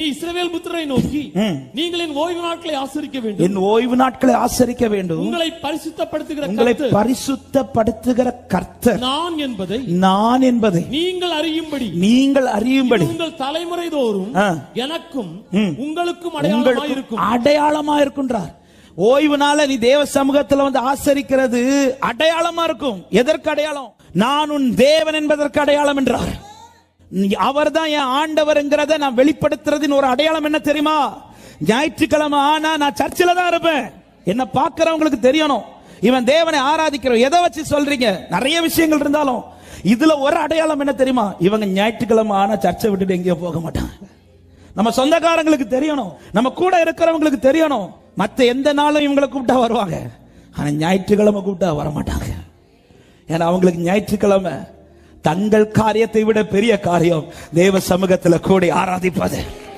இஸ்ரவேல் புத்திரரை நோக்கி, நீங்கள் என் ஓய்வு நாட்களை ஆசரிக்க வேண்டும். என் ஓய்வு நாட்களை ஆசரிக்க வேண்டும். உங்களை பரிசுத்தப்படுத்துகிற கர்த்தர் நான் என்பதை நீங்கள் அறியும்படி உங்கள் தலைமுறை தோறும் எனக்கும் உங்களுக்கும் அடையாளமா இருக்கின்றார். ஓய்வு நாள நீ தேவ சமூகத்துல வந்து ஆசரிக்கிறது அடையாளமா இருக்கும். எதற்கு அடையாளம்? நான் உன் தேவன் என்பதற்கு அடையாளம் என்றார். அவர் தான் என் ஆண்டவர்ங்கிறத நான் வெளிப்படுத்துறதின் ஒரு அடையாளம் என்ன தெரியுமா? ஞாயிற்றுக்கிழமை ஆனா நான் சர்ச்சில் தான் இருப்பேன். என்ன பார்க்கிறவங்களுக்கு தெரியணும் இவன் தேவனை ஆராதிக்கிறோம். எதை வச்சு சொல்றீங்க? நிறைய விஷயங்கள் இருந்தாலும் இதுல ஒரு அடையாளம் என்ன தெரியுமா? இவங்க ஞாயிற்றுக்கிழமை ஆனா சர்ச்சை விட்டுட்டு எங்கேயோ போக மாட்டாங்க. நம்ம சொந்தக்காரங்களுக்கு தெரியணும், நம்ம கூட இருக்கிறவங்களுக்கு தெரியணும். மற்ற எந்த நாளும் இவங்களை கூப்பிட்டா வருவாங்க, ஆனா ஞாயிற்றுக்கிழமை கூப்பிட்டா வரமாட்டாங்க. ஏன்னா அவங்களுக்கு ஞாயிற்றுக்கிழமை தங்கள் காரியத்தை விட பெரிய காரியம் தேவ சமூகத்தில் கூடி ஆராதிப்பது.